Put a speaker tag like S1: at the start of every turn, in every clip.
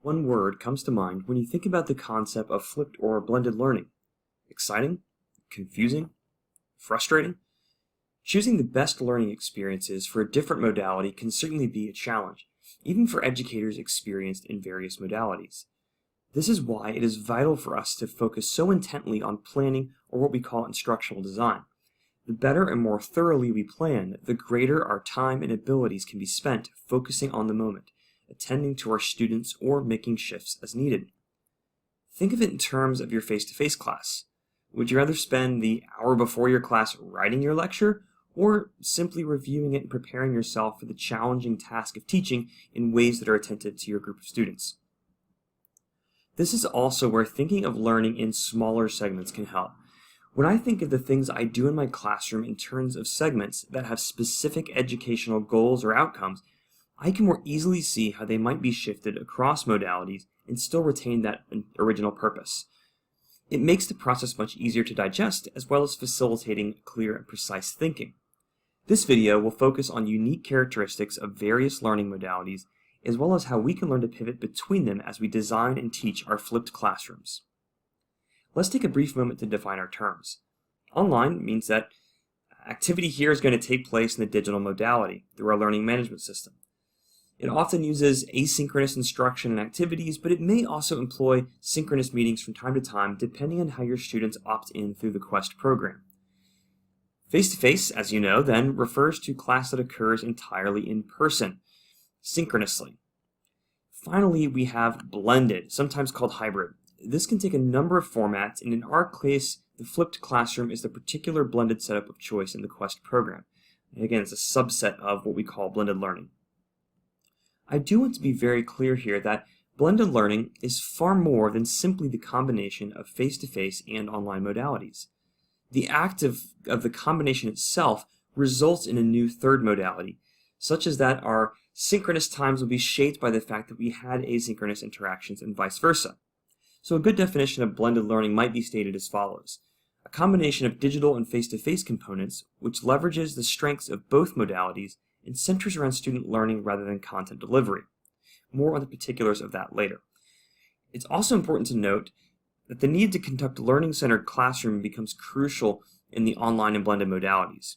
S1: One word comes to mind when you think about the concept of flipped or blended learning. Exciting? Confusing? Frustrating? Choosing the best learning experiences for a different modality can certainly be a challenge, even for educators experienced in various modalities. This is why it is vital for us to focus so intently on planning, or what we call instructional design. The better and more thoroughly we plan, the greater our time and abilities can be spent focusing on the moment, attending to our students, or making shifts as needed. Think of it in terms of your face-to-face class. Would you rather spend the hour before your class writing your lecture, or simply reviewing it and preparing yourself for the challenging task of teaching in ways that are attentive to your group of students? This is also where thinking of learning in smaller segments can help. When I think of the things I do in my classroom in terms of segments that have specific educational goals or outcomes, I can more easily see how they might be shifted across modalities and still retain that original purpose. It makes the process much easier to digest, as well as facilitating clear and precise thinking. This video will focus on unique characteristics of various learning modalities, as well as how we can learn to pivot between them as we design and teach our flipped classrooms. Let's take a brief moment to define our terms. Online means that activity here is going to take place in the digital modality through our learning management system. It often uses asynchronous instruction and activities, but it may also employ synchronous meetings from time to time, depending on how your students opt in through the Quest program. Face-to-face, as you know, then refers to class that occurs entirely in person, synchronously. Finally, we have blended, sometimes called hybrid. This can take a number of formats, and in our case, the flipped classroom is the particular blended setup of choice in the Quest program. And again, it's a subset of what we call blended learning. I do want to be very clear here that blended learning is far more than simply the combination of face-to-face and online modalities. The act of the combination itself results in a new third modality, such as that our synchronous times will be shaped by the fact that we had asynchronous interactions and vice versa. So a good definition of blended learning might be stated as follows: a combination of digital and face-to-face components which leverages the strengths of both modalities and centers around student learning rather than content delivery. More on the particulars of that later. It's also important to note that the need to conduct learning-centered classroom becomes crucial in the online and blended modalities.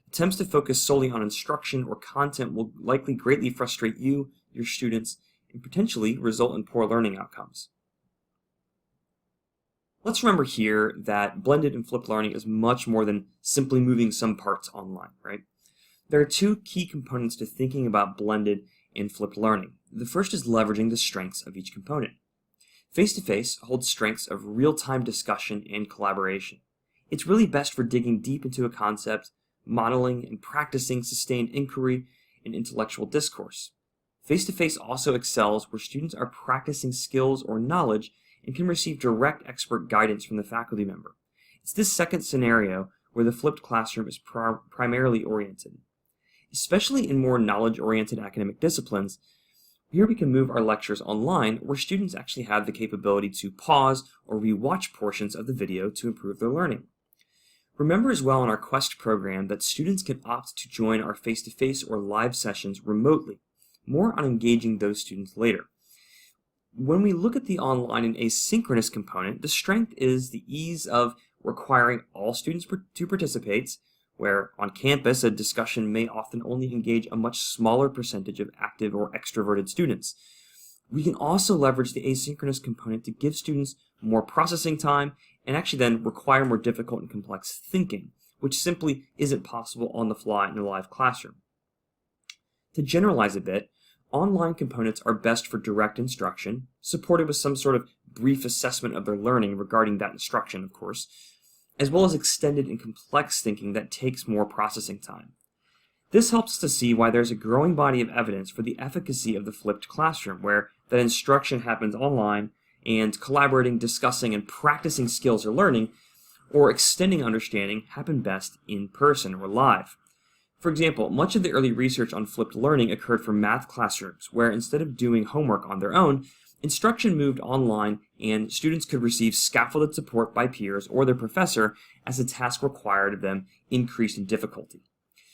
S1: Attempts to focus solely on instruction or content will likely greatly frustrate you, your students, and potentially result in poor learning outcomes. Let's remember here that blended and flipped learning is much more than simply moving some parts online, right? There are two key components to thinking about blended and flipped learning. The first is leveraging the strengths of each component. Face-to-face holds strengths of real-time discussion and collaboration. It's really best for digging deep into a concept, modeling and practicing sustained inquiry and intellectual discourse. Face-to-face also excels where students are practicing skills or knowledge and can receive direct expert guidance from the faculty member. It's this second scenario where the flipped classroom is primarily oriented. Especially in more knowledge-oriented academic disciplines, here we can move our lectures online where students actually have the capability to pause or re-watch portions of the video to improve their learning. Remember as well in our Quest program that students can opt to join our face-to-face or live sessions remotely. More on engaging those students later. When we look at the online and asynchronous component, the strength is the ease of requiring all students to participate, where on campus a discussion may often only engage a much smaller percentage of active or extroverted students. We can also leverage the asynchronous component to give students more processing time and actually then require more difficult and complex thinking, which simply isn't possible on the fly in a live classroom. To generalize a bit, online components are best for direct instruction, supported with some sort of brief assessment of their learning regarding that instruction, of course, as well as extended and complex thinking that takes more processing time. This helps us to see why there's a growing body of evidence for the efficacy of the flipped classroom, where that instruction happens online and collaborating, discussing, and practicing skills or learning, or extending understanding, happen best in person or live. For example, much of the early research on flipped learning occurred for math classrooms, where instead of doing homework on their own, instruction moved online and students could receive scaffolded support by peers or their professor as the task required of them increased in difficulty.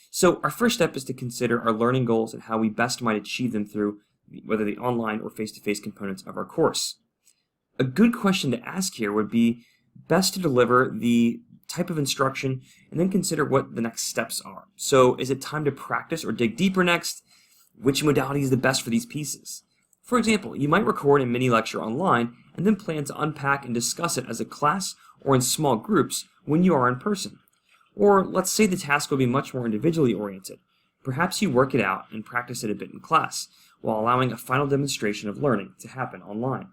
S1: So our first step is to consider our learning goals and how we best might achieve them through whether the online or face-to-face components of our course. A good question to ask here would be best to deliver the type of instruction and then consider what the next steps are. So is it time to practice or dig deeper next? Which modality is the best for these pieces? For example, you might record a mini lecture online and then plan to unpack and discuss it as a class or in small groups when you are in person. Or let's say the task will be much more individually oriented. Perhaps you work it out and practice it a bit in class, while allowing a final demonstration of learning to happen online.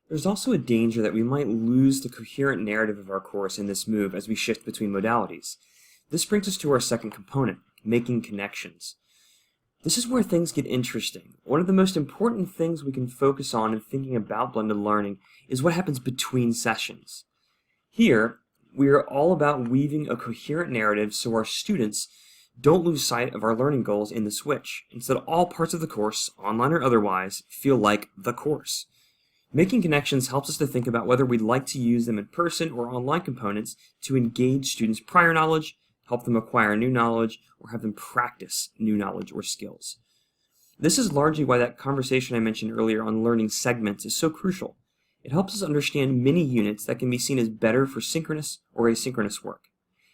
S1: There's also a danger that we might lose the coherent narrative of our course in this move as we shift between modalities. This brings us to our second component, making connections. This is where things get interesting. One of the most important things we can focus on in thinking about blended learning is what happens between sessions. Here, we are all about weaving a coherent narrative so our students don't lose sight of our learning goals in the switch. Instead, all parts of the course, online or otherwise, feel like the course. Making connections helps us to think about whether we'd like to use them in person or online components to engage students' prior knowledge, help them acquire new knowledge, or have them practice new knowledge or skills. This is largely why that conversation I mentioned earlier on learning segments is so crucial. It helps us understand mini units that can be seen as better for synchronous or asynchronous work.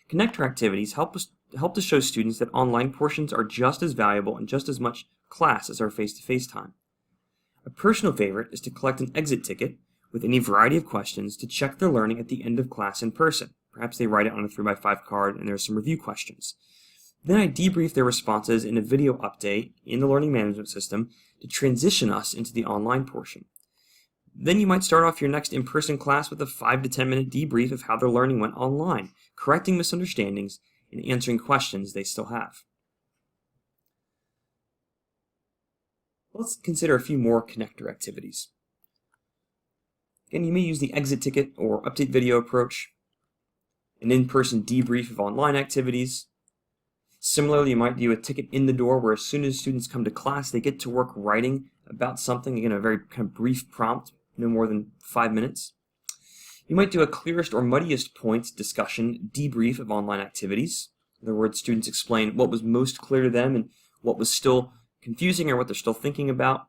S1: Connector activities help to show students that online portions are just as valuable and just as much class as our face-to-face time. A personal favorite is to collect an exit ticket with any variety of questions to check their learning at the end of class in person. Perhaps they write it on a 3x5 card and there's some review questions. Then I debrief their responses in a video update in the learning management system to transition us into the online portion. Then you might start off your next in-person class with a 5 to 10 minute debrief of how their learning went online, correcting misunderstandings and answering questions they still have. Let's consider a few more connector activities. Again, you may use the exit ticket or update video approach, an in-person debrief of online activities. Similarly, you might do a ticket in the door where as soon as students come to class, they get to work writing about something, again, a very kind of brief prompt, no more than 5 minutes. You might do a clearest or muddiest points discussion debrief of online activities. In other words, students explain what was most clear to them and what was still confusing or what they're still thinking about.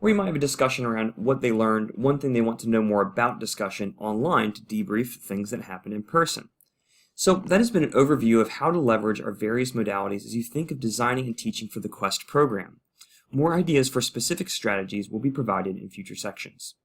S1: Or you might have a discussion around what they learned, one thing they want to know more about discussion online to debrief things that happen in person. So that has been an overview of how to leverage our various modalities as you think of designing and teaching for the Quest program. More ideas for specific strategies will be provided in future sections.